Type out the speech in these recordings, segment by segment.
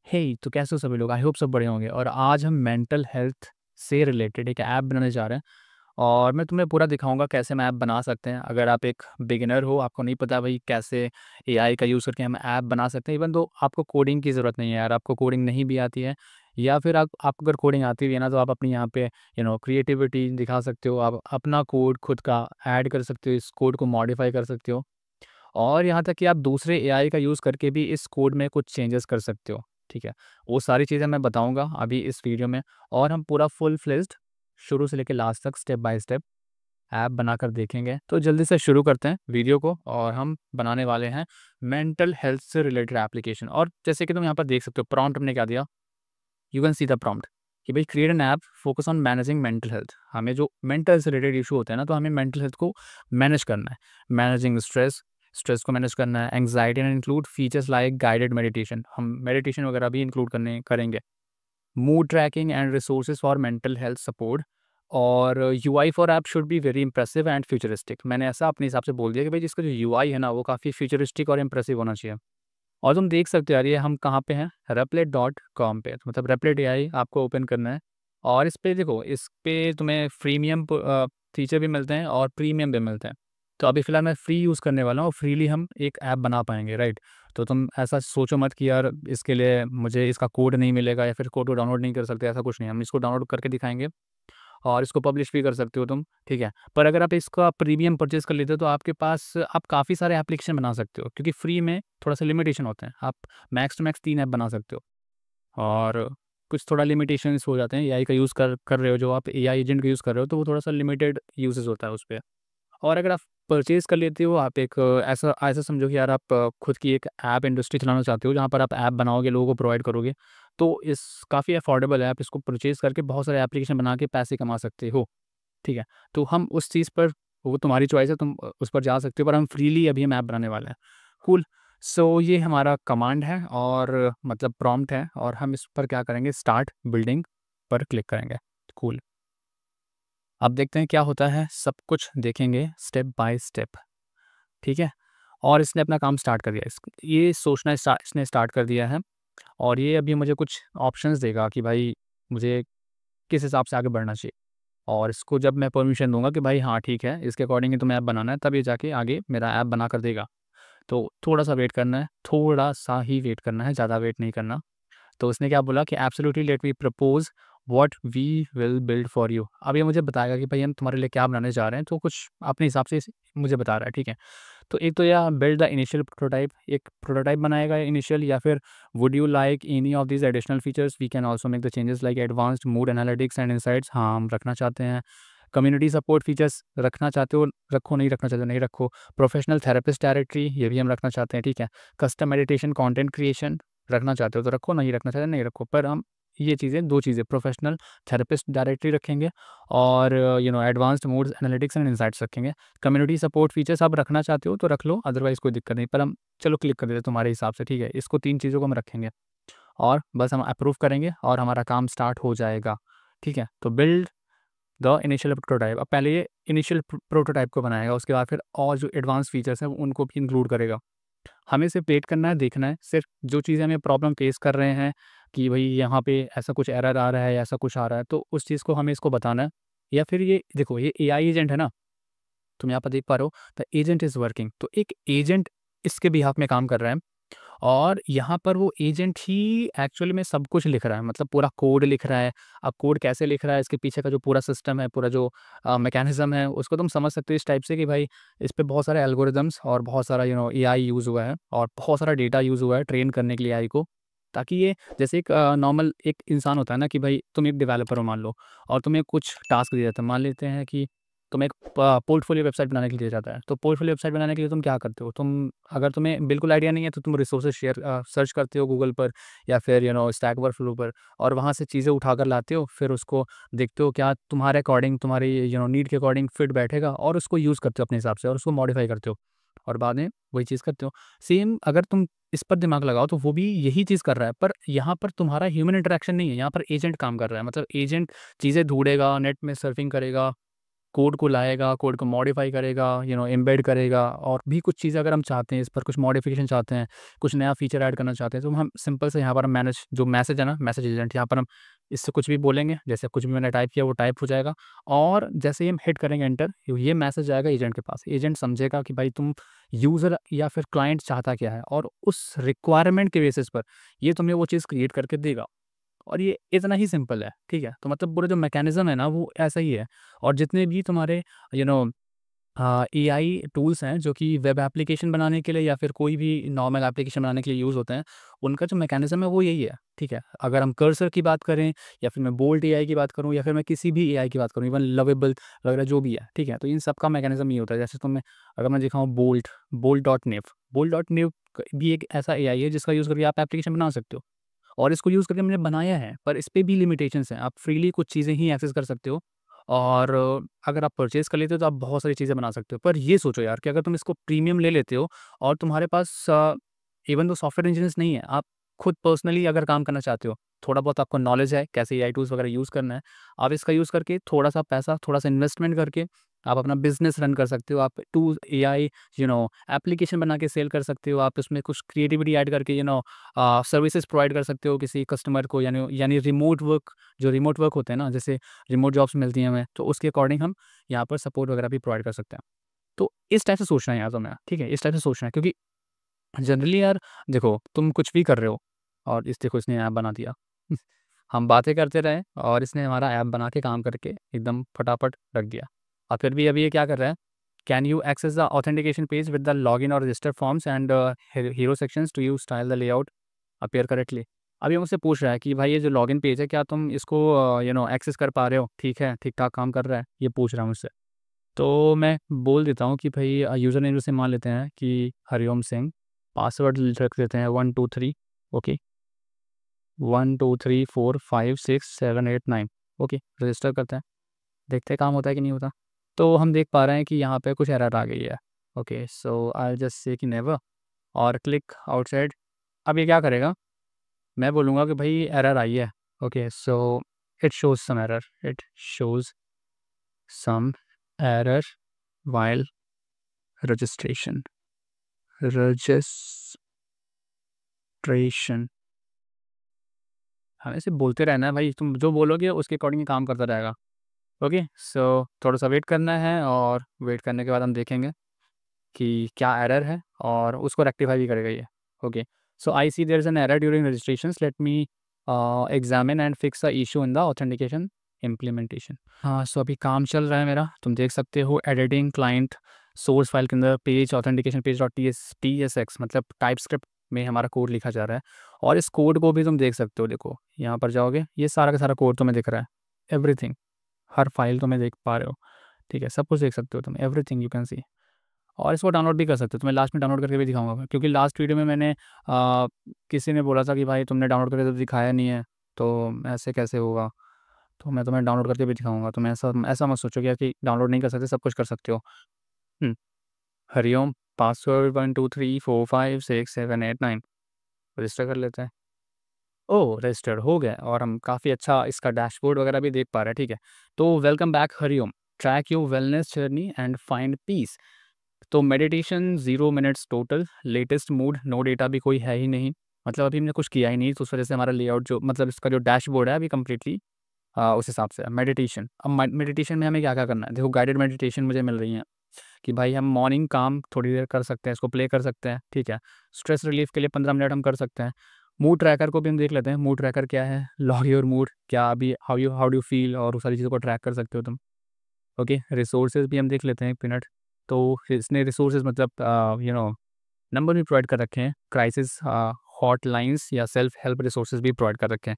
हे तो कैसे हो सभी लोग? आई होप सब बढ़िया होंगे। और आज हम मेंटल हेल्थ से रिलेटेड एक ऐप बनाने जा रहे हैं और मैं तुम्हें पूरा दिखाऊंगा कैसे हम ऐप बना सकते हैं। अगर आप एक बिगिनर हो, आपको नहीं पता भाई कैसे एआई का यूज़ करके हम ऐप बना सकते हैं, इवन दो आपको कोडिंग की ज़रूरत नहीं है यार, आपको कोडिंग नहीं भी आती है या फिर आपको अगर कोडिंग आती भी है ना, तो आप अपनी यहाँ पे क्रिएटिविटी दिखा सकते हो। आप अपना कोड खुद का ऐड कर सकते हो, इस कोड को मॉडिफाई कर सकते हो और यहाँ तक कि आप दूसरे एआई का यूज़ करके भी इस कोड में कुछ चेंजेस कर सकते हो। ठीक है, वो सारी चीज़ें मैं बताऊँगा अभी इस वीडियो में और हम पूरा फुल फ्लेज्ड शुरू से लेकर लास्ट तक स्टेप बाय स्टेप ऐप बनाकर देखेंगे। तो जल्दी से शुरू करते हैं वीडियो को और हम बनाने वाले हैं मेंटल हेल्थ से रिलेटेड एप्लीकेशन। और जैसे कि तुम यहाँ पर देख सकते हो, प्रॉम्प्ट हमने क्या दिया, you can see the prompt कि भाई create an app focus on managing mental health. हमें जो मेंटल से रिलेटेड इशू होते हैं ना, तो हमें मेंटल हेल्थ को मैनेज करना है। मैनेजिंग स्ट्रेस, स्ट्रेस को मैनेज करना है। Anxiety and include features like guided meditation, हम मेडिटेशन वगैरह भी इंक्लूड करेंगे। Mood tracking and resources for mental health support. और UI for app should be very impressive and futuristic. मैंने ऐसा अपने हिसाब से बोल दिया कि भाई जिसका जो यूआई है ना, वो काफ़ी फ्यूचरिस्टिक और इंप्रेसिव होना चाहिए। और तुम देख सकते हो यार, ये हम कहाँ पे हैं, replit.com पे। तो मतलब रेपलेट एआई आपको ओपन करना है और इस पे देखो, इस पे तुम्हें फ्रीमियम फीचर भी मिलते हैं और प्रीमियम भी मिलते हैं। तो अभी फ़िलहाल मैं फ्री यूज़ करने वाला हूँ, फ्रीली हम एक ऐप बना पाएंगे, राइट। तो तुम ऐसा सोचो मत कि यार इसके लिए मुझे इसका कोड नहीं मिलेगा या फिर कोड को डाउनलोड नहीं कर सकते, ऐसा कुछ नहीं। हम इसको डाउनलोड करके दिखाएंगे और इसको पब्लिश भी कर सकते हो तुम, ठीक है। पर अगर आप इसका प्रीमियम परचेज़ कर लेते हो तो आपके पास आप काफ़ी सारे एप्लीकेशन बना सकते हो, क्योंकि फ्री में थोड़ा-सा लिमिटेशन होते हैं। आप मैक्स टू मैक्स 3 ऐप बना सकते हो और कुछ थोड़ा लिमिटेशंस हो जाते हैं। एआई का यूज़ कर रहे हो, जो आप एआई एजेंट का यूज़ कर रहे हो, तो वो थोड़ा-सा लिमिटेड यूसेज होता है उसपे। और अगर आप परचेज़ कर लेते हो, आप एक ऐसा ऐसा समझो कि यार आप खुद की एक ऐप इंडस्ट्री चलाना चाहते हो, जहाँ पर आप ऐप बनाओगे, लोगों को प्रोवाइड करोगे, तो इस काफ़ी अफोर्डेबल है। आप इसको परचेज़ करके बहुत सारे एप्लीकेशन बना के पैसे कमा सकते हो, ठीक है। तो हम उस चीज़ पर, वो तुम्हारी चॉइस है, तुम उस पर जा सकते हो, पर हम फ्रीली अभी हम ऐप बनाने वाले हैं। कूल। सो ये हमारा कमांड है और मतलब प्रॉम्प्ट है और हम इस पर क्या करेंगे, स्टार्ट बिल्डिंग पर क्लिक करेंगे। कूल। अब देखते हैं क्या होता है, सब कुछ देखेंगे स्टेप बाय स्टेप, ठीक है। और इसने अपना काम स्टार्ट कर दिया, ये सोचना इसने स्टार्ट कर दिया है और ये अभी मुझे कुछ ऑप्शंस देगा कि भाई मुझे किस हिसाब से आगे बढ़ना चाहिए। और इसको जब मैं परमिशन दूंगा कि भाई हाँ ठीक है, इसके अकॉर्डिंग ही तुम्हें ऐप बनाना है, तब ये जाके आगे मेरा ऐप बना कर देगा। तो थोड़ा सा वेट करना है, थोड़ा सा ही वेट करना है, ज़्यादा वेट नहीं करना। तो उसने क्या बोला कि absolutely let me propose what we will build for you. अब ये मुझे बताएगा कि भाई हम तुम्हारे लिए क्या बनाने जा रहे हैं, तो कुछ अपने हिसाब से मुझे बता रहा है, ठीक है। तो एक तो या बिल्ड द इनिशियल प्रोटोटाइप, एक प्रोटोटाइप बनाएगा इनिशियल, या फिर would you like any of this additional features, we can also make the changes like advanced mood analytics and insights. हाँ, हम रखना चाहते हैं। कम्युनिटी सपोर्ट फीचर्स रखना चाहते हो रखो, नहीं रखना चाहते हो नहीं रखो। प्रोफेशनल थेरेपिस्ट डायरेक्टरी, ये भी हम रखना चाहते हैं, ठीक है। कस्टम मेडिटेशन कंटेंट क्रिएशन रखना चाहते हो तो रखो, नहीं रखना चाहते नहीं रखो। पर हम ये चीज़ें, दो चीज़ें, प्रोफेशनल थेरेपिस्ट डायरेक्टरी रखेंगे और advanced moods analytics and insights रखेंगे। कम्युनिटी सपोर्ट फीचर्स आप रखना चाहते हो तो रख लो, अदरवाइज़ कोई दिक्कत नहीं। पर हम चलो क्लिक कर देते हैं तुम्हारे हिसाब से, ठीक है। इसको 3 चीज़ों को हम रखेंगे और बस हम अप्रूव करेंगे और हमारा काम स्टार्ट हो जाएगा, ठीक है। तो बिल्ड द इनिशियल प्रोटोटाइप, अब पहले ये इनिशियल प्रोटोटाइप को बनाएगा, उसके बाद फिर और जो एडवांस फीचर्स हैं उनको भी इंक्लूड करेगा। हमें सिर्फ वेट करना है, देखना है सिर्फ जो चीज़ें हमें प्रॉब्लम फेस कर रहे हैं कि भाई यहाँ पे ऐसा कुछ एरर आ रहा है, ऐसा कुछ आ रहा है, तो उस चीज़ को हमें इसको बताना है। या फिर ये देखो, ये एआई एजेंट है ना, तुम यहाँ पर देख पा रहे हो द एजेंट इज़ वर्किंग। तो एक एजेंट इसके बिहाफ में काम कर रहा है और यहाँ पर वो एजेंट ही एक्चुअली में सब कुछ लिख रहा है, मतलब पूरा कोड लिख रहा है। अब कोड कैसे लिख रहा है, इसके पीछे का जो पूरा सिस्टम है, पूरा जो मैकेनिज़्म है, उसको तुम समझ सकते हो इस टाइप से कि भाई इस पे बहुत सारे एल्गोरिदम्स और बहुत सारा एआई यूज़ हुआ है और बहुत सारा डेटा यूज़ हुआ है ट्रेन करने के लिए एआई को। ताकि ये जैसे एक नॉर्मल एक इंसान होता है ना, कि भाई तुम एक डेवलपर हो मान लो और तुम्हें कुछ टास्क दिया जाता है। मान लेते हैं कि तुम्हें एक पोर्टफोलियो वेबसाइट बनाने के लिए दिया जाता है। तो पोर्टफोलियो वेबसाइट बनाने के लिए तुम क्या करते हो, तुम अगर तुम्हें बिल्कुल आइडिया नहीं है तो तुम रिसोर्सेज सर्च करते हो गूगल पर या फिर स्टैक ओवरफ्लो पर और वहाँ से चीज़ें उठाकर लाते हो, फिर उसको देखते हो क्या तुम्हारे अकॉर्डिंग, तुम्हारी नीड के अकॉर्डिंग फिट बैठेगा और उसको यूज़ करते हो अपने हिसाब से और उसको मॉडिफाई करते हो और बाद में वही चीज़ करते हो। सेम अगर तुम इस पर दिमाग लगाओ तो वो भी यही चीज़ कर रहा है, पर यहाँ पर तुम्हारा ह्यूमन इंटरेक्शन नहीं है, यहाँ पर एजेंट काम कर रहा है। मतलब एजेंट चीज़ें ढूंढेगा, नेट में सर्फिंग करेगा, कोड को लाएगा, कोड को मॉडिफाई करेगा, एम्बेड करेगा, और भी कुछ चीज़ें अगर हम चाहते हैं, इस पर कुछ मॉडिफिकेशन चाहते हैं, कुछ नया फीचर ऐड करना चाहते हैं, तो हम सिंपल से यहाँ पर हम मैनेज जो मैसेज है ना, मैसेज एजेंट, यहाँ पर हम इससे कुछ भी बोलेंगे, जैसे कुछ भी मैंने टाइप किया वो टाइप हो जाएगा, और जैसे ही हम हिट करेंगे एंटर, ये मैसेज जाएगा एजेंट के पास। एजेंट समझेगा कि भाई तुम यूज़र या फिर क्लाइंट चाहता क्या है, और उस रिक्वायरमेंट के बेसिस पर ये तुम्हें वो चीज़ क्रिएट करके देगा। और ये इतना ही सिंपल है, ठीक है? तो मतलब पूरा जो मैकेनिज़्म है ना वो ऐसा ही है। और जितने भी तुम्हारे यू नो एआई टूल्स हैं जो कि वेब एप्लीकेशन बनाने के लिए या फिर कोई भी नॉर्मल एप्लीकेशन बनाने के लिए यूज़ होते हैं, उनका जो मैकेनिज़्म है वो यही है, ठीक है? अगर हम कर्सर की बात करें, या फिर मैं बोल्ट एआई की बात करूँ, या फिर मैं किसी भी एआई की बात करूँ, इवन लवेबल वगैरह जो भी है, ठीक है? तो इन सब का मैकेनिज़्म ये होता है। जैसे अगर मैं दिखाऊँ बोल्ट.निव भी एक ऐसा एआई है जिसका यूज़ करके आप एप्लीकेशन बना सकते हो। और इसको यूज़ करके मैंने बनाया है, पर इस पे भी लिमिटेशंस हैं। आप फ्रीली कुछ चीज़ें ही एक्सेस कर सकते हो, और अगर आप परचेज़ कर लेते हो तो आप बहुत सारी चीज़ें बना सकते हो। पर ये सोचो यार कि अगर तुम इसको प्रीमियम ले लेते हो और तुम्हारे पास इवन दो सॉफ्टवेयर इंजीनियर्स नहीं है, आप खुद पर्सनली अगर काम करना चाहते हो, थोड़ा बहुत आपको नॉलेज है कैसे एआई टूल्स वगैरह यूज़ करना है, आप इसका यूज़ करके थोड़ा-सा पैसा, थोड़ा-सा इन्वेस्टमेंट करके आप अपना बिज़नेस रन कर सकते हो। आप टूल्स एआई एप्लीकेशन बना के सेल कर सकते हो। आप इसमें कुछ क्रिएटिविटी ऐड करके सर्विसेज प्रोवाइड कर सकते हो किसी कस्टमर को, यानी रिमोट वर्क होते हैं ना, जैसे रिमोट जॉब्स मिलती हैं हमें, तो उसके अकॉर्डिंग हम यहाँ पर सपोर्ट वगैरह भी प्रोवाइड कर सकते हैं। तो इस टाइप से सोचना है यार तुम्हें, ठीक है? इस टाइप से सोचना है, क्योंकि जनरली यार देखो, तुम कुछ भी कर रहे हो, और देखो इसने ऐप बना दिया। हम बातें करते रहे और इसने हमारा ऐप बना के काम करके एकदम फटाफट रख दिया। और फिर भी अभी ये क्या कर रहा है, can you access the authentication page with the login और register forms and hero sections to you style the layout appear correctly. अभी मुझसे पूछ रहा है कि भाई ये जो लॉगिन पेज है, क्या तुम इसको एक्सेस कर पा रहे हो, ठीक है, ठीक ठाक काम कर रहा है, ये पूछ रहा है मुझसे। तो मैं बोल देता हूँ कि भाई यूज़र नेम जैसे मान लेते हैं कि हरिओम सिंह, पासवर्ड रख देते हैं 123, ओके, 1 2 3 4 5 6 7 8 9, ओके, रजिस्टर करते हैं, देखते हैं काम होता है कि नहीं होता। तो हम देख पा रहे हैं कि यहाँ पे कुछ एरर आ गई है। Okay, so I just say कि नेवर, और क्लिक आउटसाइड। अब ये क्या करेगा, मैं बोलूँगा कि भाई एरर आई है। Okay, so it shows some error while registration registration हमें सिर्फ बोलते रहना है भाई, तुम जो बोलोगे उसके अकॉर्डिंग ही काम करता रहेगा। ओके, सो थोड़ा सा वेट करना है, और वेट करने के बाद हम देखेंगे कि क्या एरर है, और उसको रेक्टिफाई भी करेगा ये। Okay, so I see there is an error during registrations, let me examine and fix the issue in the authentication implementation. हाँ, सो अभी काम चल रहा है मेरा, तुम देख सकते हो एडिटिंग क्लाइंट सोर्स फाइल के अंदर page authentication page dot T S x, मतलब टाइप स्क्रिप्ट में हमारा कोड लिखा जा रहा है। और इस कोड को भी तुम देख सकते हो, देखो यहाँ पर जाओगे, ये सारा का सारा कोड तुम्हें दिख रहा है, एवरीथिंग, हर फाइल तुम्हें देख पा रहे हो, ठीक है, सब कुछ देख सकते हो तुम, एवरीथिंग यू कैन सी। और इसको डाउनलोड भी कर सकते हो, तो मैं लास्ट में डाउनलोड करके भी दिखाऊंगा मैं, क्योंकि लास्ट वीडियो में मैंने किसी ने बोला था कि भाई तुमने डाउनलोड करके तो दिखाया नहीं है, तो ऐसे कैसे होगा। तो मैं तुम्हें डाउनलोड करके भी दिखाऊंगा, तो मैं ऐसा ऐसा मत सोचो कि डाउनलोड नहीं कर सकते, सब कुछ कर सकते हो। हरिओम, पासवर्ड 1 2 3 4 5 6 7 8 9, रजिस्टर कर लेते हैं। ओह! रजिस्टर्ड हो गया, और हम काफ़ी अच्छा इसका डैशबोर्ड वगैरह भी देख पा रहे हैं, ठीक है। तो welcome back Hariom, track your wellness journey and find peace. तो meditation 0 minutes total, latest mood, no data भी कोई है ही नहीं, मतलब अभी हमने कुछ किया ही नहीं, तो उस वजह से हमारा लेआउट जो मतलब इसका जो डैशबोर्ड है अभी कंप्लीटली उस हिसाब से है। मेडिटेशन, अब मेडिटेशन में हमें क्या-क्या करना है, देखो गाइडेड मेडिटेशन मुझे मिल रही हैं कि भाई हम मॉर्निंग काम थोड़ी देर कर सकते हैं, इसको प्ले कर सकते हैं, ठीक है। स्ट्रेस रिलीफ़ के लिए 15 मिनट हम कर सकते हैं। मूड ट्रैकर को भी हम देख लेते हैं, मूड ट्रैकर क्या है, लॉग योर मूड, क्या अभी हाउ डू यू फ़ील, और वो सारी चीज़ों को ट्रैक कर सकते हो तुम। ओके, रिसोर्सेज़ भी हम देख लेते हैं, 1 मिनट। तो इसने रिसोर्सेज़ मतलब नंबर भी प्रोवाइड कर रखे हैं, क्राइसिस हॉटलाइन्स या सेल्फ हेल्प रिसोर्सेज़ भी प्रोवाइड कर रखे हैं।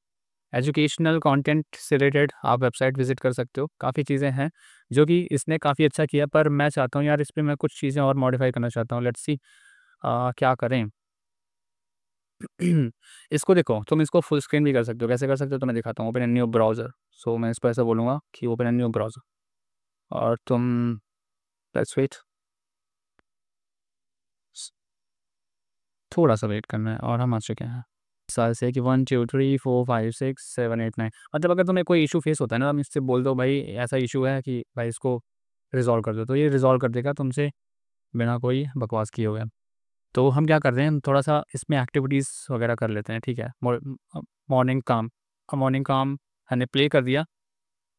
एजुकेशनल कंटेंट से रिलेटेड आप वेबसाइट विज़िट कर सकते हो, काफ़ी चीज़ें हैं जो कि इसने काफ़ी अच्छा किया, पर मैं चाहता हूँ यार इस पे मैं कुछ चीज़ें और मॉडिफ़ाई करना चाहता हूँ, लेट्स सी क्या करें? इसको देखो, तुम इसको फुल स्क्रीन भी कर सकते हो, कैसे कर सकते हो तो मैं दिखाता हूँ। ओपन ए न्यू ब्राउज़र, सो मैं इसको ऐसा बोलूँगा कि ओपन ए न्यू ब्राउज़र, और तुम लेट्स वेट, स थोड़ा-सा वेट करना है, और हम आ चुके हैं। साल से कि 1 2 3 4 5 6 7 8 9, मतलब अगर तुम्हें कोई इश्यू फेस होता है ना, तुम इससे बोल दो भाई ऐसा इश्यू है कि भाई इसको रिज़ॉल्व कर दो, तो ये रिज़ॉल्व कर देगा तुमसे बिना कोई बकवास किए हुए। तो हम क्या कर रहे हैं, हम थोड़ा-सा इसमें एक्टिविटीज़ वगैरह कर लेते हैं, ठीक है? मॉर्निंग काम, मॉर्निंग काम मैंने प्ले कर दिया,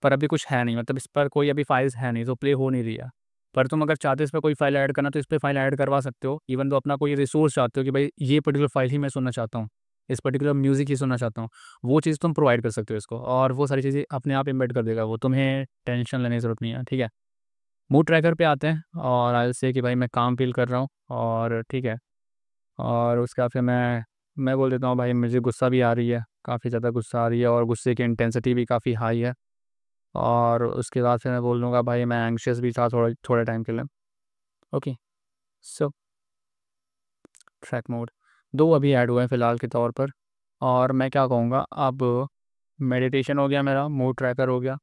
पर अभी कुछ है नहीं, मतलब इस पर कोई अभी फाइल्स है नहीं, तो प्ले हो नहीं रही है। पर तुम अगर चाहते हो इस पे कोई फाइल ऐड करना, तो इस पे फाइल ऐड करवा सकते हो। इवन दो अपना कोई रिसोर्स चाहते हो कि भाई ये पर्टिकुलर फाइल ही मैं सुनना चाहता हूँ, इस पर्टिकुलर म्यूज़िक ही सुनना चाहता हूँ, वो चीज़ तुम प्रोवाइड कर सकते हो इसको, और वो सारी चीज़ें अपने आप एम्बेड कर देगा वो, तुम्हें टेंशन लेने की ज़रूरत नहीं है, ठीक है? मूड ट्रैकर पे आते हैं, और आई विल से कि भाई मैं काम फ़ील कर रहा हूँ, और ठीक है, और उसके बाद फिर मैं बोल देता हूँ भाई मुझे गुस्सा भी आ रही है, काफ़ी ज़्यादा गुस्सा आ रही है, और गुस्से की इंटेंसिटी भी काफ़ी हाई है। और उसके बाद फिर मैं बोल दूँगा भाई मैं एंग्ज़ियस भी था थोड़े थोड़े टाइम के लिए। ओके, सो ट्रैक मोड 2 अभी ऐड हुए हैं फ़िलहाल के तौर पर, और मैं क्या कहूँगा, अब मेडिटेशन हो गया मेरा, मूड ट्रैकर हो गया,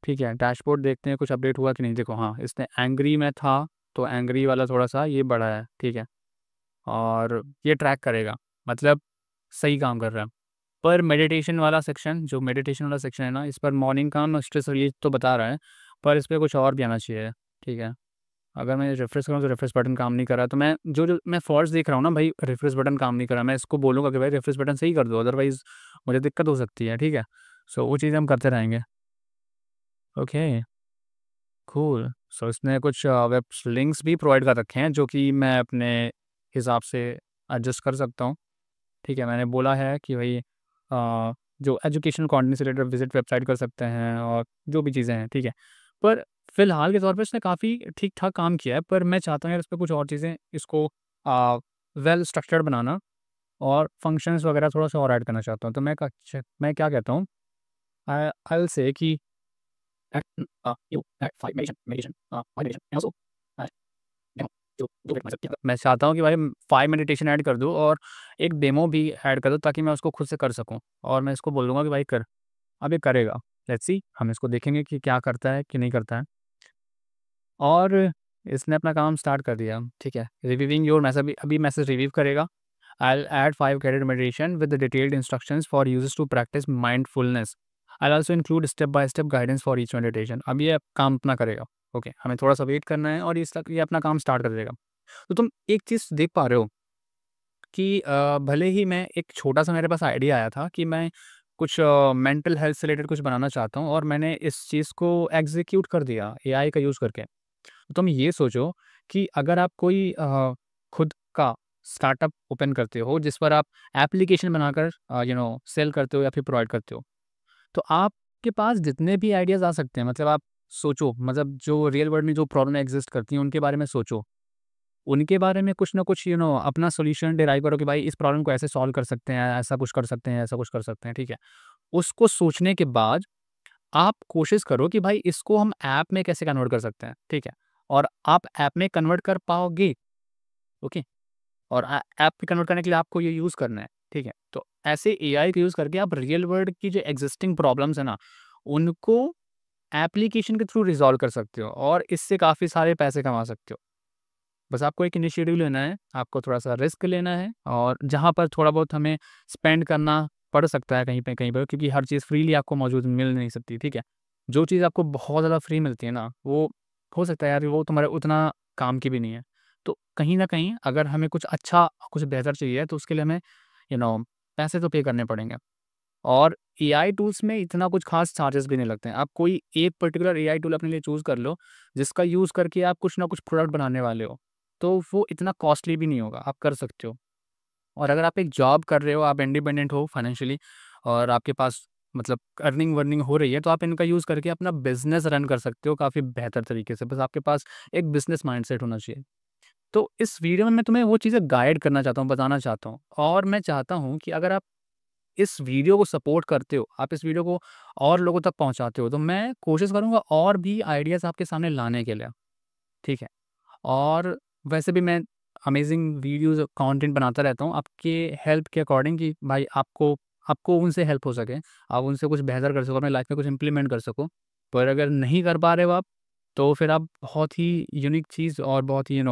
ठीक है? डैशबोर्ड देखते हैं कुछ अपडेट हुआ कि नहीं। देखो हाँ, इसने एंग्री में था, तो एंग्री वाला थोड़ा-सा ये बढ़ा है, ठीक है? और ये ट्रैक करेगा, मतलब सही काम कर रहा है। पर मेडिटेशन वाला सेक्शन है ना, इस पर मॉर्निंग काम स्ट्रेस रिलीज़ तो बता रहा है, पर इस पे कुछ और भी आना चाहिए, ठीक है? अगर मैं रिफ्रेश करूँ तो रिफ्रेश बटन काम नहीं कर रहा, तो मैं जो मैं फॉल्ट्स देख रहा हूँ ना भाई, रिफ्रेश बटन काम नहीं कर रहा, मैं इसको बोलूँगा कि भाई रिफ्रेश बटन सही कर दो, अदरवाइज़ मुझे दिक्कत हो सकती है, ठीक है? सो वो चीज़ें हम करते रहेंगे। Okay, cool. सो इसने कुछ वेब लिंक्स भी प्रोवाइड कर रखे हैं, जो कि मैं अपने हिसाब से एडजस्ट कर सकता हूँ, ठीक है? मैंने बोला है कि भाई जो एजुकेशनल कंटेंट से रिलेटेड विज़िट वेबसाइट कर सकते हैं, और जो भी चीज़ें हैं, ठीक है? पर फ़िलहाल के तौर पे इसने काफ़ी ठीक-ठाक काम किया है, पर मैं चाहता हूँ यार इसमें कुछ और चीज़ें, इसको वेल स्ट्रक्चर्ड बनाना, और फंक्शंस वगैरह थोड़ा-सा और ऐड करना चाहता हूँ। तो मैं क्या कहता हूँ, आई विल से कि add, you add 5 meditation, 5 meditation, and also uh, demo to get myself. मैं चाहता हूँ कि भाई 5 मेडिटेशन ऐड कर दो, और एक डेमो भी ऐड कर दो, ताकि मैं उसको खुद से कर सकूँ, और मैं इसको बोल दूँगा कि भाई कर। अब ये करेगा, लेट्स सी, हम इसको देखेंगे कि क्या करता है कि नहीं करता है। और इसने अपना काम स्टार्ट कर दिया, ठीक है? रिवीविंग योर मैसेज, अभी मैसेज रिवीव करेगा। I will add 5 guided meditation with the detailed instructions for users to practise mindfulness. I will also include step by step guidance for each meditation. अब ये काम अपना करेगा, ओके? हमें थोड़ा-सा wait करना है, और ये अपना काम स्टार्ट कर देगा। तो तुम एक चीज़ देख पा रहे हो कि भले ही मैं एक छोटा-सा मेरे पास आइडिया आया था कि मैं कुछ मेंटल हेल्थ से रिलेटेड कुछ बनाना चाहता हूँ, और मैंने इस चीज़ को एग्ज़ीक्यूट कर दिया एआई का यूज़ करके। तो तुम ये सोचो कि अगर आप कोई खुद का स्टार्टअप ओपन करते हो, जिस पर आप एप्लीकेशन बनाकर सेल करते हो या फिर प्रोवाइड करते हो, तो आपके पास जितने भी आइडियाज़ आ सकते हैं, मतलब आप सोचो, मतलब जो रियल वर्ल्ड में जो प्रॉब्लम एग्ज़िस्ट करती हैं उनके बारे में सोचो। उनके बारे में कुछ ना कुछ अपना सॉल्यूशन डिराइव करो कि भाई इस प्रॉब्लम को ऐसे सॉल्व कर सकते हैं, ऐसा कुछ कर सकते हैं, ऐसा कुछ कर सकते हैं, ठीक है? उसको सोचने के बाद आप कोशिश करो कि भाई इसको हम ऐप में कैसे कन्वर्ट कर सकते हैं, ठीक है? और आप ऐप में कन्वर्ट कर पाओगे, ओके? और ऐप में कन्वर्ट करने के लिए आपको ये यूज़ करना है, ठीक है? तो ऐसे एआई का यूज़ करके आप रियल वर्ल्ड की जो एक्जिस्टिंग प्रॉब्लम्स है ना, उनको एप्लीकेशन के थ्रू रिज़ॉल्व कर सकते हो, और इससे काफ़ी सारे पैसे कमा सकते हो। बस आपको एक इनिशिएटिव लेना है, आपको थोड़ा-सा रिस्क लेना है, और जहाँ पर थोड़ा बहुत हमें स्पेंड करना पड़ सकता है कहीं पे कहीं पर, क्योंकि हर चीज़ फ्रीली आपको मौजूद मिल नहीं सकती, ठीक है? जो चीज़ आपको बहुत ज़्यादा फ्री मिलती है ना, वो हो सकता है यार वो तुम्हारे उतना काम की भी नहीं है। तो कहीं न कहीं अगर हमें कुछ अच्छा, कुछ बेहतर चाहिए, तो उसके लिए हमें यू नो पैसे तो पे करने पड़ेंगे। और एआई टूल्स में इतना कुछ ख़ास चार्जेस भी नहीं लगते हैं। आप कोई एक पर्टिकुलर एआई टूल अपने लिए चूज़ कर लो, जिसका यूज़ करके आप कुछ ना कुछ प्रोडक्ट बनाने वाले हो, तो वो इतना कॉस्टली भी नहीं होगा, आप कर सकते हो। और अगर आप एक जॉब कर रहे हो, आप इंडिपेंडेंट हो फाइनेंशियली, और आपके पास मतलब अर्निंग-वर्निंग हो रही है, तो आप इनका यूज़ करके अपना बिज़नेस रन कर सकते हो काफ़ी बेहतर तरीके से। बस आपके पास एक बिज़नेस माइंडसेट होना चाहिए। तो इस वीडियो में मैं तुम्हें वो चीज़ें गाइड करना चाहता हूँ, बताना चाहता हूँ, और मैं चाहता हूँ कि अगर आप इस वीडियो को सपोर्ट करते हो, आप इस वीडियो को और लोगों तक पहुँचाते हो, तो मैं कोशिश करूँगा और भी आइडियाज़ आपके सामने लाने के लिए, ठीक है? और वैसे भी मैं अमेज़िंग वीडियोज़ कंटेंट बनाता रहता हूँ, आपके हेल्प के अकॉर्डिंग, कि भाई आपको आपको उनसे हेल्प हो सके, आप उनसे कुछ बेहतर कर सको, अपनी लाइफ़ में कुछ इम्प्लीमेंट कर सको। पर अगर नहीं कर पा रहे हो आप, तो फिर आप बहुत ही यूनिक चीज़ और बहुत ही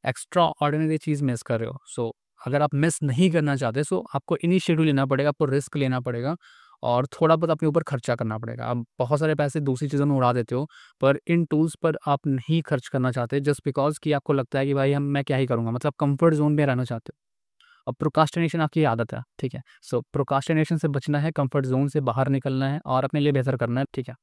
एक्स्ट्रा ऑर्डिनरी चीज़ मिस कर रहे हो। सो अगर आप मिस नहीं करना चाहते, सो आपको इनिशिएटिव लेना पड़ेगा, आपको रिस्क लेना पड़ेगा, और थोड़ा बहुत अपने ऊपर खर्चा करना पड़ेगा। आप बहुत सारे पैसे दूसरी चीज़ों में उड़ा देते हो, पर इन टूल्स पर आप नहीं खर्च करना चाहते जस्ट बिकॉज़ कि आपको लगता है कि भाई हम मैं क्या ही करूँगा, मतलब कंफर्ट ज़ोन में रहना चाहते हो। अब प्रोक्रास्टिनेशन आपकी आदत है, ठीक है? सो प्रोक्रास्टिनेशन से बचना है, कंफर्ट ज़ोन से बाहर निकलना है और अपने लिए बेहतर करना है, ठीक है?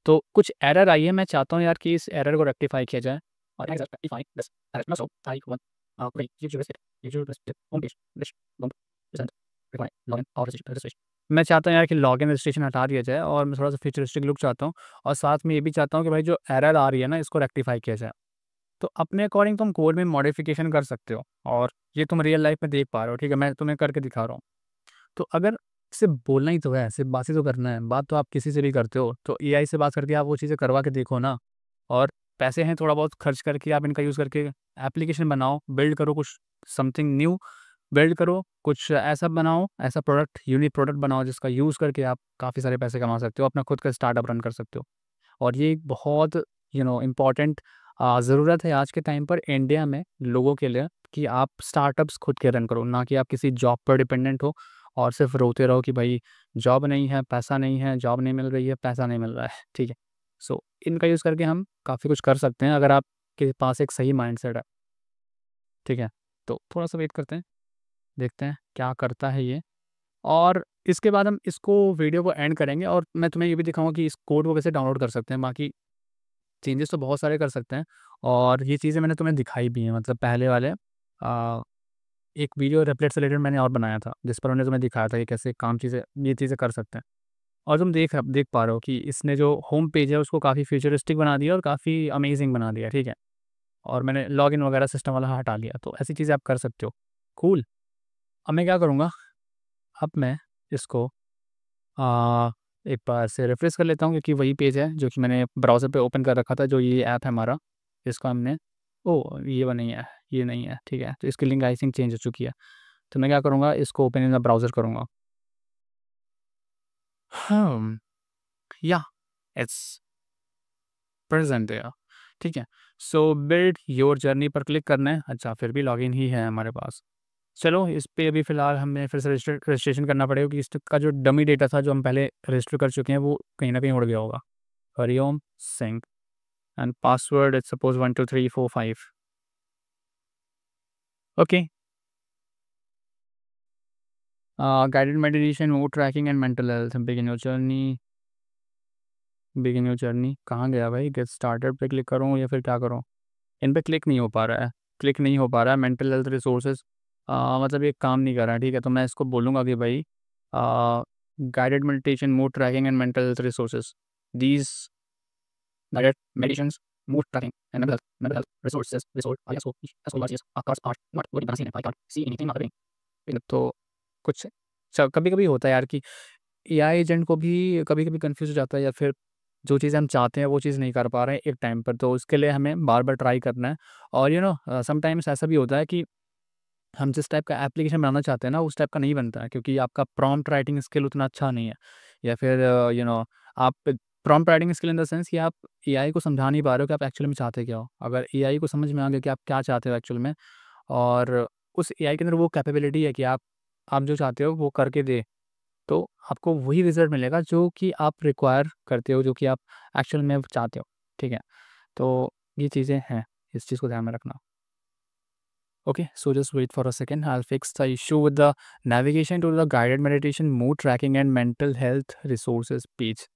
तो कुछ एरर आई है, मैं चाहता हूँ यार कि इस एरर को रेक्टिफ़ाई किया जाए। और rectify this error so I want great user restrict home page list बंद present required लॉगिन और रजिस्ट्रेशन। मैं चाहता हूँ यार कि लॉगिन रजिस्ट्रेशन हटा दिया जाए और मैं थोड़ा-सा फ्यूचरिस्टिक लुक चाहता हूँ और साथ में ये भी चाहता हूँ कि भाई जो एरर आ रही है ना, इसको रेक्टिफ़ाई किया जाए। तो अपने अकॉर्डिंग तुम कोड में मॉडिफ़िकेशन कर सकते हो और ये तुम रियल लाइफ़ में देख पा रहे हो, ठीक है? मैं तुम्हें करके दिखा रहा हूँ। तो अगर सिर्फ़ बोलना ही तो है, सिर्फ़ बात ही तो करना है, बात तो आप किसी से भी करते हो, तो एआई से बात करके आप वो चीज़ें करवा के देखो ना। और पैसे हैं थोड़ा बहुत खर्च करके आप इनका यूज़ करके एप्लीकेशन बनाओ, बिल्ड करो कुछ समथिंग न्यू, बिल्ड करो, कुछ ऐसा बनाओ, ऐसा प्रोडक्ट, यूनिक प्रोडक्ट बनाओ जिसका यूज़ करके आप काफ़ी सारे पैसे कमा सकते हो, अपना खुद का स्टार्टअप रन कर सकते हो। और ये एक बहुत इम्पोर्टेंट ज़रूरत है आज के टाइम पर इंडिया में लोगों के लिए कि आप स्टार्टअप्स खुद के रन करो, ना कि आप किसी जॉब पर डिपेंडेंट हो और सिर्फ रोते रहो कि भाई जॉब नहीं है, पैसा नहीं है, जॉब नहीं मिल रही है, पैसा नहीं मिल रहा है, ठीक है? सो इनका यूज़ करके हम काफ़ी कुछ कर सकते हैं अगर आपके पास एक सही माइंडसेट है, ठीक है? तो थोड़ा-सा वेट करते हैं, देखते हैं क्या करता है ये। और इसके बाद हम इसको वीडियो को एंड करेंगे और मैं तुम्हें ये भी दिखाऊँगा कि इस कोड को कैसे डाउनलोड कर सकते हैं। बाकी चेंजेस तो बहुत सारे कर सकते हैं और ये चीज़ें मैंने तुम्हें दिखाई भी हैं, मतलब पहले वाले एक वीडियो रेपलेट से रिलेटेड मैंने और बनाया था, जिस पर मैंने तुम्हें दिखाया था कि कैसे काम चीज़ें ये चीज़ें कर सकते हैं। और तुम देख पा रहे हो कि इसने जो होम पेज है उसको काफ़ी फ्यूचरिस्टिक बना दिया और काफ़ी अमेजिंग बना दिया, ठीक है? और मैंने लॉगिन वगैरह सिस्टम वाला हटा लिया, तो ऐसी चीज़ें आप कर सकते हो। कूल। अब मैं क्या करूँगा, अब मैं इसको अ, एक बार से रिफ्रेश कर लेता हूँ क्योंकि वही पेज है जो कि मैंने ब्राउज़र पे ओपन कर रखा था, जो ये ऐप है हमारा, इसको हमने ओह! ये वाला नहीं है, ये नहीं है, ठीक है। तो इसकी लिंक आई थिंक चेंज हो चुकी है। तो मैं क्या करूँगा, इसको ओपन इन द ब्राउज़र करूँगा। हम्म, या इट्स प्रेज़ेंट देयर, ठीक है। सो बिल्ड योर जर्नी पर क्लिक करना है। अच्छा, फिर भी लॉगिन ही है हमारे पास। चलो, इस पे अभी फ़िलहाल हमें फिर से रजिस्ट्रेशन करना पड़ेगा क्योंकि इसका जो डमी डेटा था, जो हम पहले रजिस्टर कर चुके हैं, वो कहीं न कहीं उड़ गया होगा। Hariom Singh and password it's suppose 1 2 3 4 5। Okay. Guided meditation, mood tracking and mental health, begin your journey कहाँ गया भाई? गेट स्टार्टेड पे क्लिक करूँ या फिर क्या करूँ? इन पे क्लिक नहीं हो पा रहा है, क्लिक नहीं हो पा रहा है। मेंटल हेल्थ रिसोर्सेज़ मतलब ये काम नहीं कर रहा है, ठीक है? तो मैं इसको बोलूँगा कि भाई guided meditation, mood tracking and mental health resources, these guided meditations, mood tracking and mental health resources of course are not very beneficial. I can't see anything other thing. तो कुछ कभी-कभी होता है यार कि एआई एजेंट को भी कभी-कभी कन्फ्यूज़ हो जाता है या फिर जो चीज़ हम चाहते हैं वो चीज़ नहीं कर पा रहे हैं एक टाइम पर, तो उसके लिए हमें बार-बार ट्राई करना है। और समटाइम्स ऐसा भी होता है कि हम जिस टाइप का एप्लीकेशन बनाना चाहते हैं ना, उस टाइप का नहीं बनता है क्योंकि आपका प्रॉम्प्ट राइटिंग स्किल उतना अच्छा नहीं है या फिर आप prompt writing skill in the sense कि आप एआई को समझा नहीं पा रहे हो कि आप एक्चुअली में चाहते क्या हो। अगर एआई को समझ में आ गया कि आप क्या चाहते हो एक्चुअल में और उस एआई के अंदर वो कैपेबिलिटी है कि आप जो चाहते हो वो करके दे, तो आपको वही रिज़ल्ट मिलेगा जो कि आप रिक्वायर करते हो, जो कि आप एक्चुअल में चाहते हो, ठीक है? तो ये चीज़ें हैं, इस चीज़ को ध्यान में रखना। Okay, so just wait for a second, I will fix the issue with the navigation to the guided meditation, mood tracking and mental health resources page.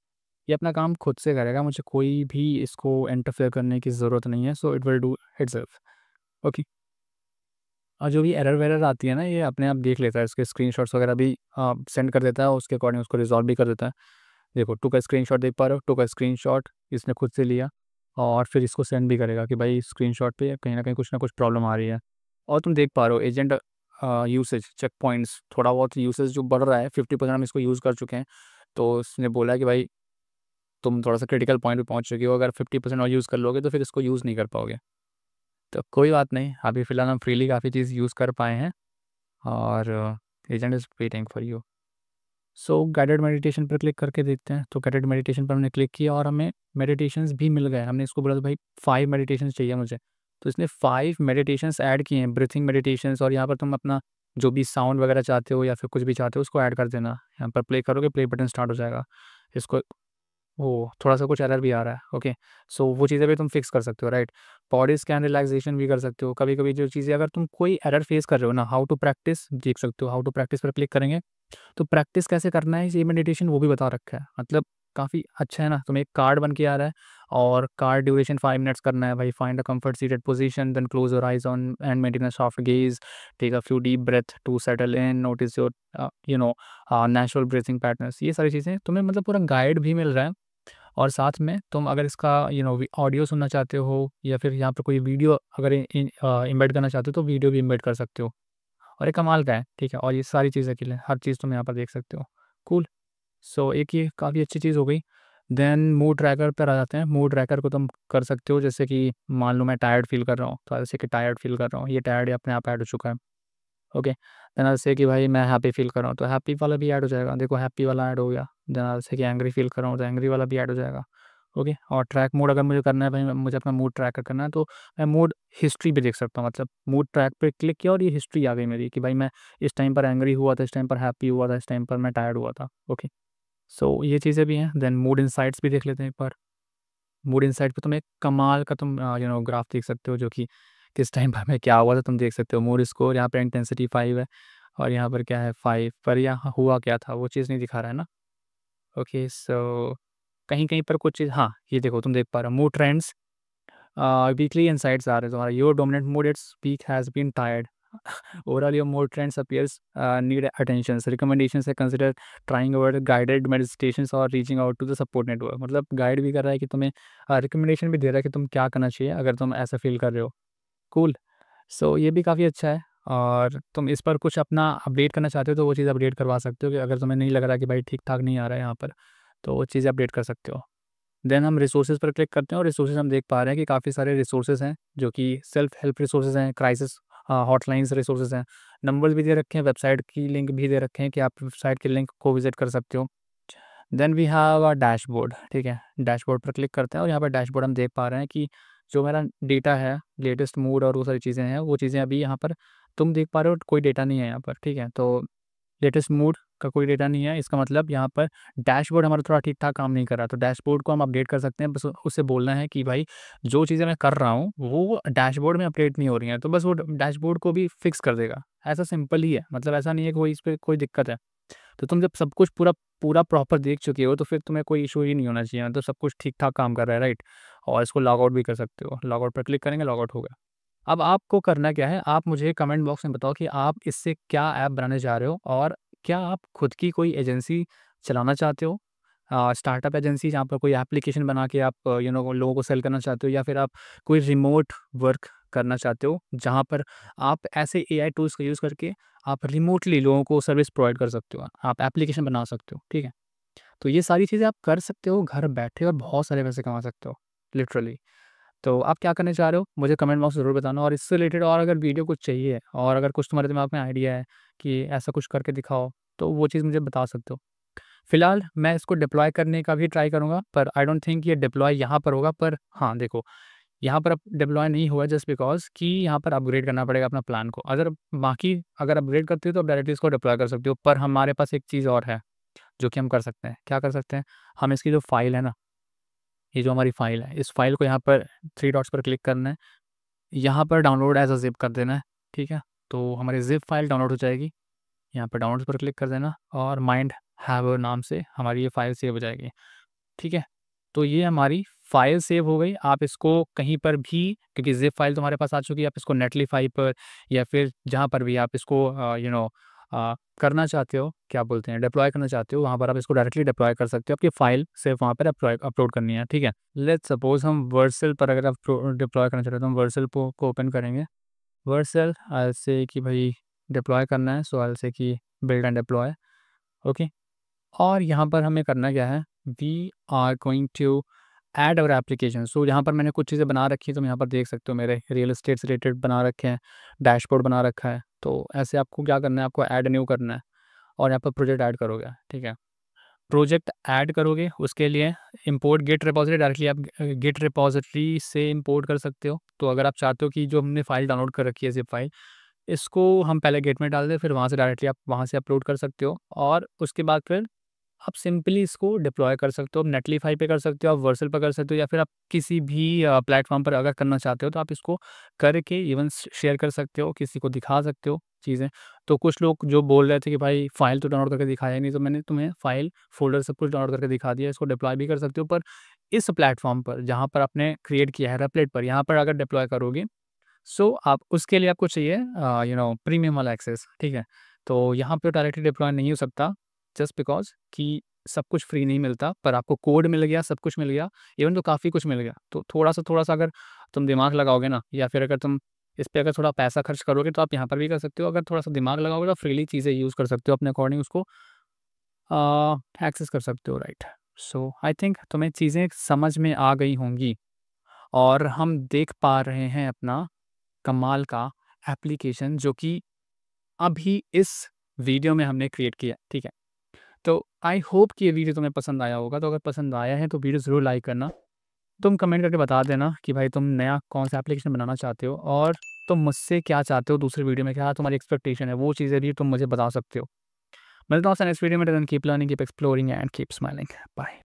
ये अपना काम खुद से करेगा, मुझे कोई भी इसको इंटरफेयर करने की ज़रूरत नहीं है, so it will do itself. Okay. और जो भी एरर-वेरर आती है ना, ये अपने आप देख लेता है, इसके स्क्रीनशॉट्स वगैरह भी सेंड कर देता है, उसके अकॉर्डिंग उसको रिज़ॉल्व भी कर देता है। देखो 2 का स्क्रीनशॉट देख पा रहे हो, 2 का स्क्रीनशॉट इसने खुद से लिया और फिर इसको सेंड भी करेगा कि भाई स्क्रीनशॉट पे कहीं न कहीं कुछ ना कुछ प्रॉब्लम आ रही है। और तुम देख पा रहे हो एजेंट यूसेज, चेक पॉइंट्स, थोड़ा बहुत यूसेज जो बढ़ रहा है, 50% हम इसको यूज़ कर चुके हैं। तो उसने बोला है कि भाई तुम थोड़ा-सा क्रिटिकल पॉइंट पे पहुँच चुके हो, अगर 50% और यूज़ कर लोगे तो फिर इसको यूज़ नहीं कर पाओगे। तो कोई बात नहीं, अभी फ़िलहाल हम फ्रीली काफ़ी चीज़ यूज़ कर पाए हैं और agent is waiting for you. So guided meditation पर क्लिक करके देखते हैं। तो गाइडेड मेडिटेशन पर हमने क्लिक किया और हमें मेडिटेशंस भी मिल गए। हमने इसको बोला था भाई 5 मेडिटेशंस चाहिए मुझे। तो इसने 5 मेडिटेशंस ऐड किए हैं, ब्रीथिंग मेडिटेशंस, और यहाँ पर तुम अपना जो भी साउंड वगैरह चाहते हो या फिर कुछ भी चाहते हो उसको ऐड कर देना। यहाँ पर प्ले करोगे, प्ले बटन स्टार्ट हो जाएगा। इसको वो थोड़ा सा कुछ एरर भी आ रहा है, ओके। सो वो चीज़ें भी तुम फिक्स कर सकते हो, राइट। बॉडी स्कैन रिलैक्सेशन भी कर सकते हो। कभी कभी जो चीज़ें अगर तुम कोई एरर फेस कर रहे हो ना, हाउ टू प्रैक्टिस देख सकते हो। हाउ टू प्रैक्टिस पर क्लिक करेंगे तो प्रैक्टिस कैसे करना है ये मेडिटेशन वो भी बता रखा है। मतलब काफ़ी अच्छा है ना। तुम्हें एक कार्ड बन के आ रहा है और कार्ड ड्यूरेशन 5 मिनट्स करना है भाई। Find a comfort seated position, then close your eyes on and maintain a soft gaze. Take a few deep breath to settle in, notice your natural breathing patterns. ये सारी चीज़ें तुम्हें मतलब पूरा guide भी मिल रहा है। और साथ में तुम अगर इसका ऑडियो सुनना चाहते हो या फिर यहाँ पर कोई वीडियो अगर इम्बेड करना चाहते हो तो वीडियो भी इम्बेड कर सकते हो। और ये कमाल का है, ठीक है। और ये सारी चीज़ें के लिए हर चीज़ तुम यहाँ पर देख सकते हो। कूल। सो एक ये काफ़ी अच्छी चीज़ हो गई। देन मूड ट्रैकर पर आ जाते हैं। मूड ट्रैकर को तुम कर सकते हो, जैसे कि मान लो मैं टायर्ड फील कर रहा हूँ तो ऐसे कि टायर्ड फील कर रहा हूँ, ये टायर्ड अपने आप ऐड हो चुका है, ओके। देन ऐसे कि भाई मैं हैप्पी फील कर रहा हूँ तो हैप्पी वाला भी ऐड हो जाएगा, देखो हैप्पी वाला ऐड हो गया। देन ऐसे कि एंग्री फील कर रहा हूँ तो एंग्री वाला भी ऐड हो जाएगा, ओके। और ट्रैक मोड अगर मुझे करना है भाई, मुझे अपना मूड ट्रैकर करना है तो मैं मूड हिस्ट्री भी देख सकता हूँ। मतलब मूड ट्रैक पे क्लिक किया और ये हिस्ट्री आ गई मेरी कि भाई मैं इस टाइम पर एंग्री हुआ था, इस टाइम पर हैप्पी हुआ था, इस टाइम पर मैं टायर्ड हुआ था, ओके। सो ये चीज़ें भी हैं। देन मूड इनसाइट्स भी देख लेते हैं एक बार। मूड इनसाइट पे तुम एक कमाल का तुम ग्राफ देख सकते हो, जो कि किस टाइम पर हमें क्या हुआ था तुम देख सकते हो। मूड स्कोर यहाँ पे इंटेंसिटी 5 है और यहाँ पर क्या है 5, पर यहाँ हुआ क्या था वो चीज़ नहीं दिखा रहा है ना, ओके। सो कहीं कहीं पर कुछ चीज़, हाँ ये देखो तुम देख पा रहे हो मूड ट्रेंड्स। वीकली इनसाइट्स आ रहे हैं तुम्हारा। Your dominant mood it's peak has been tired. Overall your mood trends appears need attention. Recommendations है consider trying our guided meditations और reaching out to the support network. मतलब guide भी कर रहा है कि तुम्हें रिकमेंडेशन भी दे रहा है कि तुम क्या करना चाहिए अगर तुम ऐसा फील कर रहे हो। कूल। सो ये भी काफ़ी अच्छा है। और तुम इस पर कुछ अपना अपडेट करना चाहते हो तो वो चीज़ अपडेट करवा सकते हो कि अगर तुम्हें नहीं लग रहा कि भाई ठीक ठाक नहीं आ रहा है यहाँ पर, तो वो चीज़ें अपडेट कर सकते हो। देन हम रिसोर्सेज पर क्लिक करते हैं और रिसोर्सेज हम देख पा रहे हैं कि काफ़ी सारे रिसोर्सेज हैं जो कि सेल्फ हेल्प रिसोर्सेज हैं, क्राइसिस हॉटलाइंस रिसोर्सेज हैं। नंबर्स भी दे रखे हैं, वेबसाइट की लिंक भी दे रखे हैं कि आप वेबसाइट के लिंक को विजिट कर सकते हो। Then we have a dashboard, ठीक है। डैशबोर्ड पर क्लिक करते हैं और यहाँ पर डैशबोर्ड हम देख पा रहे हैं कि जो मेरा डेटा है, लेटेस्ट मूड और वो सारी चीज़ें हैं, वो चीज़ें अभी यहाँ पर तुम देख पा रहे हो, कोई डेटा नहीं है यहाँ पर, ठीक है। तो लेटेस्ट मूड का कोई डेटा नहीं है, इसका मतलब यहाँ पर डैशबोर्ड हमारा थोड़ा ठीक-ठाक काम नहीं कर रहा, तो डैशबोर्ड को हम अपडेट कर सकते हैं। बस उससे बोलना है कि भाई जो चीज़ें मैं कर रहा हूँ, वो डैशबोर्ड में अपडेट नहीं हो रही हैं, तो बस वो डैशबोर्ड को भी फिक्स कर देगा। ऐसा सिंपल ही है, मतलब ऐसा नहीं है कि कोई इस पे कोई दिक्कत है। तो तुम जब सब कुछ पूरा पूरा प्रॉपर देख चुके हो, तो फिर तुम्हें कोई इश्यू ही नहीं होना चाहिए, मतलब सब कुछ ठीक-ठाक काम कर रहा है, राइट? और इसको लॉग आउट भी कर सकते हो। लॉग आउट पर क्लिक करेंगे, लॉग आउट हो गया। अब आपको करना क्या है, आप मुझे कमेंट बॉक्स में बताओ कि आप इससे क्या ऐप बनाने जा रहे हो और क्या आप खुद की कोई एजेंसी चलाना चाहते हो? स्टार्टअप एजेंसी जहाँ पर कोई एप्लीकेशन बना के आप लोगों को सेल करना चाहते हो, या फिर आप कोई रिमोट वर्क करना चाहते हो, जहाँ पर आप ऐसे एआई टूल्स का यूज़ करके आप रिमोटली लोगों को सर्विस प्रोवाइड कर सकते हो, आप एप्लीकेशन बना सकते हो, ठीक है? तो ये सारी चीज़ें आप कर सकते हो घर बैठे और बहुत सारे पैसे कमा सकते हो, लिटरली। तो आप क्या करने चाह रहे हो मुझे कमेंट बॉक्स में ज़रूर बताना। और इससे रिलेटेड और अगर वीडियो कुछ चाहिए और अगर कुछ तुम्हारे दिमाग में आइडिया है कि ऐसा कुछ करके दिखाओ, तो वो चीज़ मुझे बता सकते हो। फिलहाल मैं इसको डिप्लॉय करने का भी ट्राई करूँगा, पर आई डोंट थिंक ये डिप्लॉय यहाँ पर होगा। पर हाँ, देखो यहाँ पर अब डिप्लॉय नहीं हुआ जस्ट बिकॉज़ कि यहाँ पर अपग्रेड करना पड़ेगा अपना प्लान को। अगर बाकी अगर अपग्रेड करते हो तो आप डायरेक्टली इसको डिप्लॉय कर सकते हो। पर हमारे पास एक चीज़ और है, जो कि हम कर सकते हैं। क्या कर सकते हैं? हम इसकी जो फ़ाइल है ना, ये जो हमारी फ़ाइल है, इस फ़ाइल को यहाँ पर 3 डॉट्स पर क्लिक करना है। यहाँ पर डाउनलोड एज़ अ ज़िप कर देना है, ठीक है? तो हमारी ज़िप फ़ाइल डाउनलोड हो जाएगी। यहाँ पर डाउनलोड्स पर क्लिक कर देना और माइंड हैव नाम से हमारी ये फ़ाइल सेव हो जाएगी, ठीक है? तो ये हमारी फ़ाइल सेव हो गई। आप इसको कहीं पर भी, क्योंकि ज़िप फ़ाइल तुम्हारे पास आ चुकी है, आप इसको नेटलिफ़ाई पर या फिर जहाँ पर भी आप इसको करना चाहते हो, क्या बोलते हैं, डिप्लॉय करना चाहते हो, वहाँ पर आप इसको डायरेक्टली डिप्लॉय कर सकते हो। आपकी फ़ाइल सिर्फ़ वहाँ पर अपलोड करनी है, ठीक है? लेट्स सपोज़ हम वर्सेल पर अगर आप डिप्लॉय करना चाहते हो तो हम वर्सेल को ओपन करेंगे। वर्सेल आई विल से कि भाई डिप्लॉय करना है, सो आई विल से कि बिल्ड एंड डिप्लॉय, ओके। और यहाँ पर हमें करना क्या है, we are going to add our application. So यहाँ पर मैंने कुछ चीज़ें बना रखी है, तुम यहाँ पर देख सकते हो मेरे रियल एस्टेट से रिलेटेड बना रखे हैं, डैशबोर्ड बना रखा है। तो ऐसे आपको क्या करना है, आपको ऐड न्यू करना है और यहाँ पर प्रोजेक्ट ऐड करोगे, ठीक है? प्रोजेक्ट ऐड करोगे उसके लिए इंपोर्ट गिट रिपॉजिटरी, डायरेक्टली आप गिट रिपॉजिटरी से इंपोर्ट कर सकते हो। तो अगर आप चाहते हो कि जो हमने फ़ाइल डाउनलोड कर रखी है ज़िप फ़ाइल, इसको हम पहले गेट में डाल दें, फिर वहाँ से डायरेक्टली आप वहाँ से अपलोड कर सकते हो और उसके बाद फिर आप सिंपली इसको डिप्लॉय कर सकते हो। आप नेटलीफाई पे कर सकते हो, आप वर्सल पे कर सकते हो, या फिर आप किसी भी प्लेटफॉर्म पर अगर करना चाहते हो तो आप इसको करके इवन शेयर कर सकते हो, किसी को दिखा सकते हो चीज़ें। तो कुछ लोग जो बोल रहे थे कि भाई फ़ाइल तो डाउनलोड करके दिखाया ही नहीं, तो मैंने तुम्हें फ़ाइल, फ़ोल्डर सब कुछ डाउनलोड करके दिखा दिया। इसको डिप्लॉय भी कर सकते हो, पर इस प्लेटफॉर्म पर जहाँ पर आपने क्रिएट किया है रेपलेट पर, यहाँ पर अगर डिप्लॉय करोगे सो आप उसके लिए आपको चाहिए प्रीमियम वाला एक्सेस, ठीक है? तो यहाँ पे डायरेक्टली डिप्लॉय नहीं हो सकता, जस्ट बिकॉज़ कि सब कुछ फ्री नहीं मिलता, पर आपको कोड मिल गया, सब कुछ मिल गया, इवन तो काफ़ी कुछ मिल गया। तो थोड़ा-सा अगर तुम दिमाग लगाओगे ना, या फिर अगर तुम इस पे अगर थोड़ा पैसा खर्च करोगे तो आप यहाँ पर भी कर सकते हो। अगर थोड़ा-सा दिमाग लगाओगे तो फ्रीली चीज़ें यूज़ कर सकते हो, अपने अकॉर्डिंग उसको एक्सेस कर सकते हो, राइट? सो आई थिंक तुम्हें चीज़ें समझ में आ गई होंगी और हम देख पा रहे हैं अपना कमाल का एप्लीकेशन जो कि अभी इस वीडियो में हमने क्रिएट किया है, ठीक है? तो आई होप कि ये वीडियो तुम्हें पसंद आया होगा, तो अगर पसंद आया है तो वीडियो ज़रूर लाइक करना। तुम कमेंट करके बता देना कि भाई तुम नया कौन-सा एप्लीकेशन बनाना चाहते हो और तुम मुझसे क्या चाहते हो दूसरी वीडियो में, क्या तुम्हारी एक्सपेक्टेशन है, वो चीज़ें भी तुम मुझे बता सकते हो। मिलता हूँ आपसे नेक्स्ट वीडियो में, till then keep learning, keep exploring and keep smiling. Bye.